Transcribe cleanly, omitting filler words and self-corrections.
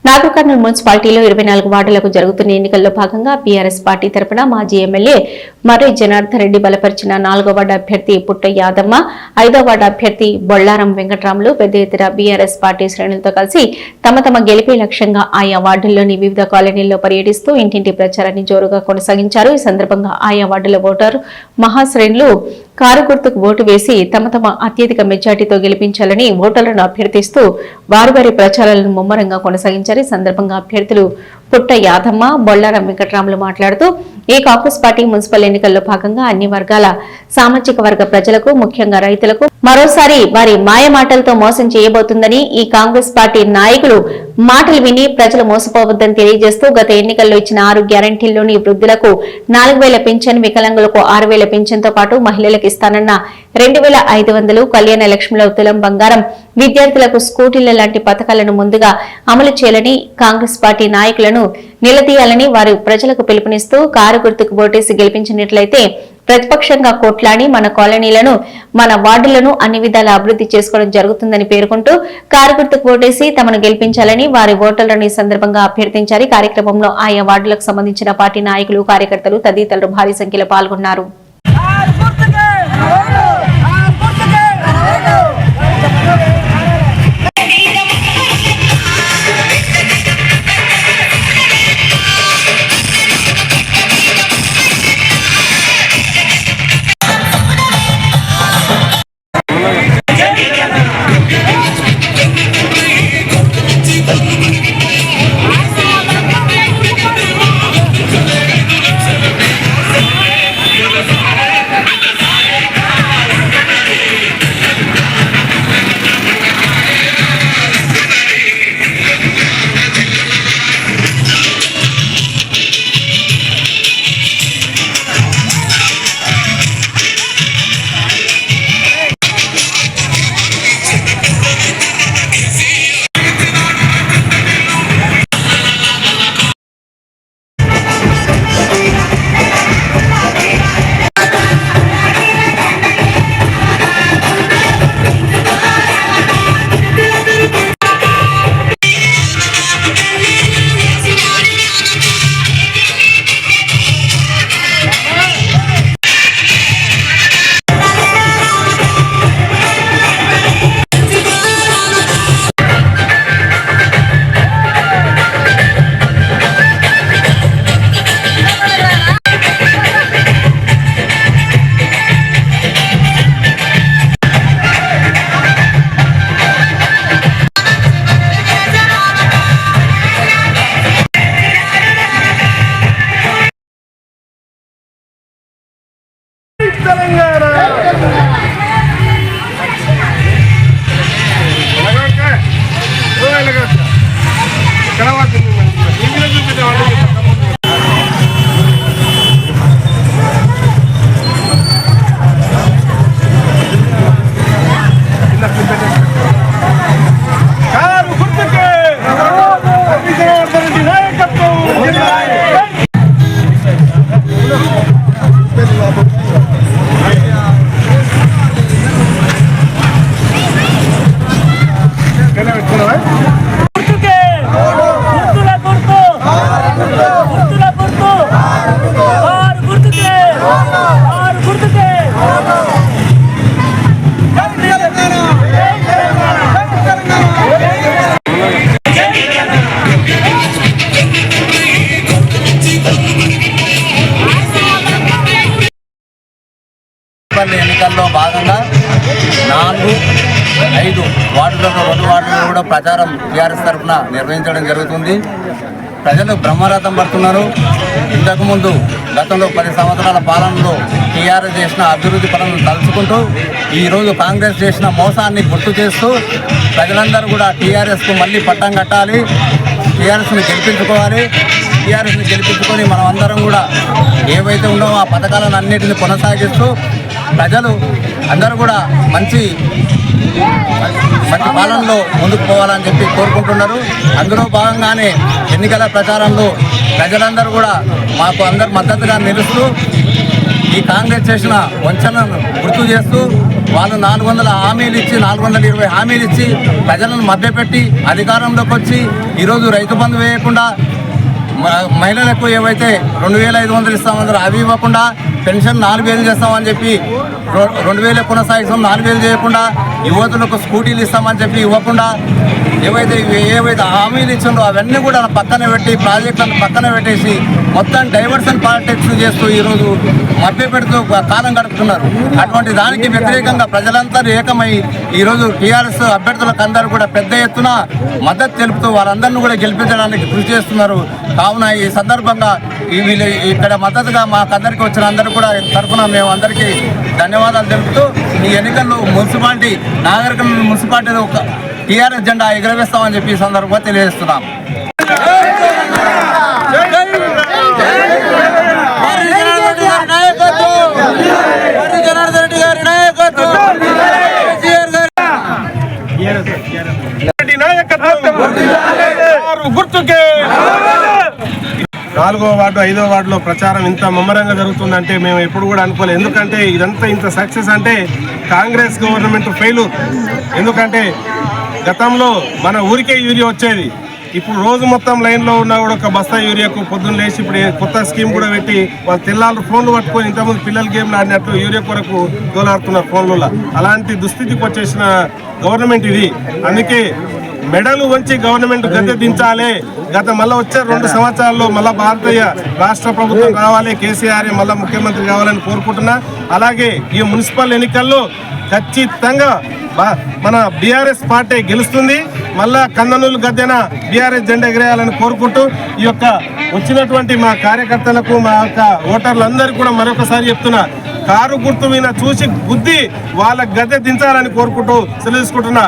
నాగర్ కర్నూలు మున్సిపాలిటీలో 24 వార్డులకు జరుగుతున్న ఎన్నికల్లో భాగంగా బీఆర్ఎస్ పార్టీ తరపున మాజీ ఎమ్మెల్యే మర్రి జనార్దన్ రెడ్డి బలపరిచిన 4వ వార్డు అభ్యర్థి పుట్ట యాదమ్మ, 5వ వార్డు అభ్యర్థి బొల్లారం వెంకట్రాములు పెద్ద ఎత్తున బీఆర్ఎస్ పార్టీ శ్రేణులతో కలిసి తమ గెలిపే లక్ష్యంగా ఆయా వార్డుల్లోని వివిధ కాలనీల్లో పర్యటిస్తూ ఇంటింటి ప్రచారాన్ని జోరుగా కొనసాగించారు. ఈ సందర్భంగా ఆయా వార్డుల ఓటరు మహాశ్రేణులు కారు గుర్తుకు ఓటు వేసి తమ అత్యధిక మెజార్టీతో గెలిపించాలని ఓటర్లను అభ్యర్థిస్తూ వారి ప్రచారాలను ముమ్మరంగా కొనసాగించారు. ఈ సందర్భంగా అభ్యర్థులు పుట్ట యాదమ్మ, బొల్లారం వెంకట్రాములు మాట్లాడుతూ ఈ కాంగ్రెస్ పార్టీ మున్సిపల్ ఎన్నికల్లో భాగంగా అన్ని వర్గాల సామాజిక వర్గ ప్రజలకు, ముఖ్యంగా రైతులకు మరోసారి వారి మాయ మాటలతో మోసం చేయబోతుందని, ఈ కాంగ్రెస్ పార్టీ నాయకులు మాటలు విని ప్రజలు మోసపోవద్దని తెలియజేస్తూ గత ఎన్నికల్లో ఇచ్చిన 6 గ్యారంటీల్లోని వృద్ధులకు 4000 పింఛన్, వికలాంగులకు 6000 పింఛన్తో పాటు మహిళలకు ఇస్తానన్న 2500, కళ్యాణ లక్ష్మిలో తులం బంగారం, విద్యార్థులకు స్కూటీల లాంటి పథకాలను ముందుగా అమలు చేయాలని కాంగ్రెస్ పార్టీ నాయకులను నిలదీయాలని వారు ప్రజలకు పిలుపునిస్తూ కారు గుర్తుకు ఓటేసి గెలిపించినట్లయితే ప్రతిపక్షంగా కొట్లాడి మన కాలనీలను, మన వార్డులను అన్ని విధాల అభివృద్ధి చేసుకోవడం జరుగుతుందని పేర్కొంటూ కారు గుర్తుకు ఓటేసి తమను గెలిపించాలని వారి ఓటర్లను ఈ సందర్భంగా అభ్యర్థించారు. కార్యక్రమంలో ఆయా వార్డులకు సంబంధించిన పార్టీ నాయకులు, కార్యకర్తలు తదితరులు భారీ సంఖ్యలో పాల్గొన్నారు. ఎన్నికల్లో భాగంగా 4, 5 వార్డులలో 2 వార్డులలో కూడా ప్రచారం టీఆర్ఎస్ తరఫున నిర్వహించడం జరుగుతుంది. ప్రజలు బ్రహ్మరథం పడుతున్నారు. ఇంతకుముందు గతంలో 10 సంవత్సరాల పాలనలో టీఆర్ఎస్ చేసిన అభివృద్ధి పనులను తలుచుకుంటూ ఈరోజు కాంగ్రెస్ చేసిన మోసాన్ని గుర్తు చేస్తూ ప్రజలందరూ కూడా టీఆర్ఎస్కు మళ్ళీ పట్టం కట్టాలి, టీఆర్ఎస్ని గెలిపించుకోవాలి. టీఆర్ఎస్ని గెలిపించుకొని మనం అందరం కూడా ఏవైతే ఉన్నామో ఆ పథకాలను అన్నింటినీ కొనసాగిస్తూ ప్రజలు అందరూ కూడా మంచి పాలనలో ముందుకు పోవాలని చెప్పి కోరుకుంటున్నారు. అందులో భాగంగానే ఎన్నికల ప్రచారంలో ప్రజలందరూ కూడా మాకు అందరు మద్దతుగా నిలుస్తూ ఈ కాంగ్రెస్ చేసిన వంచనను గుర్తు చేస్తూ వాళ్ళు 400 హామీలు ఇచ్చి 420 హామీలు ఇచ్చి ప్రజలను మభ్యపెట్టి అధికారంలోకి వచ్చి ఈరోజు రైతు బంధు వేయకుండా మహిళలకు ఏవైతే 2500 ఇస్తామన్నారు అవి ఇవ్వకుండా పెన్షన్ 4000 చేస్తామని చెప్పి 2000 కొనసాగిస్తాం 4000 చేయకుండా యువతులకు స్కూటీలు ఇస్తామని చెప్పి ఇవ్వకుండా ఏవైతే హామీలు ఇచ్చిందో అవన్నీ కూడా పక్కన పెట్టి ప్రాజెక్టులను పక్కన పెట్టేసి మొత్తం డైవర్షన్ పాలిటిక్స్ చేస్తూ ఈరోజు మభ్య పెడుతూ కాలం గడుపుతున్నారు. అటువంటి దానికి వ్యతిరేకంగా ప్రజలంతా ఏకమై ఈరోజు టీఆర్ఎస్ అభ్యర్థులకు అందరూ కూడా పెద్ద ఎత్తున మద్దతు తెలుపుతూ వారందరినీ కూడా గెలిపించడానికి కృషి చేస్తున్నారు. కావున ఈ సందర్భంగా వీళ్ళు ఇక్కడ మద్దతుగా మాకందరికీ వచ్చిన అందరూ కూడా తరఫున మేము అందరికీ ధన్యవాదాలు తెలుపుతూ ఈ ఎన్నికల్లో మున్సిపాలిటీ నాగరికల్ మున్సిపాలిటీ ఒక టీఆర్ఎస్ జెండా ఎగురవేస్తామని చెప్పి ఈ సందర్భంగా తెలియజేస్తున్నాం. నాలుగో వార్డు 5వ వార్డులో ప్రచారం ఇంత ముమ్మరంగా జరుగుతుందంటే మేము ఎప్పుడు కూడా అనుకోలేదు. ఎందుకంటే ఇదంతా ఇంత సక్సెస్ అంటే కాంగ్రెస్ గవర్నమెంట్ ఫెయిల్యూర్. ఎందుకంటే గతంలో మన ఊరికే యూరియా వచ్చేది, ఇప్పుడు రోజు మొత్తం లైన్లో ఉన్న కూడా ఒక బస్తా యూరియాకు పొద్దున్న లేచి ఇప్పుడు కొత్త స్కీమ్ కూడా పెట్టి వాళ్ళు తెల్లారు ఫోన్లు పట్టుకొని ఇంతకుముందు పిల్లలు గేమ్లు ఆడినట్టు యూరియా కొరకు దోలాడుతున్నారు ఫోన్లలో. అలాంటి దుస్థితికి వచ్చేసిన గవర్నమెంట్ ఇది. అందుకే మెడలు వంచి గవర్నమెంట్ గద్దె దించాలి. మళ్ళీ వచ్చే 2 సంవత్సరాల్లో మళ్ళీ భారతీయ రాష్ట్ర ప్రభుత్వం రావాలి, కేసీఆర్ మళ్ళీ ముఖ్యమంత్రి కావాలని కోరుకుంటున్నా. అలాగే ఈ మున్సిపల్ ఎన్నికల్లో ఖచ్చితంగా మన బీఆర్ఎస్ పార్టీ గెలుస్తుంది. మళ్ళా కన్ననూలు గద్దెన బీఆర్ఎస్ జెండా ఎగరేయాలని కోరుకుంటూ ఈ యొక్క వచ్చినటువంటి మా కార్యకర్తలకు మా యొక్క ఓటర్లందరికీ కూడా మరొకసారి చెప్తున్నా, కారు గుర్తు మీద చూసి బుద్ధి వాళ్ళ గద్దె దించాలని కోరుకుంటూ సెలవు తీసుకుంటున్నా.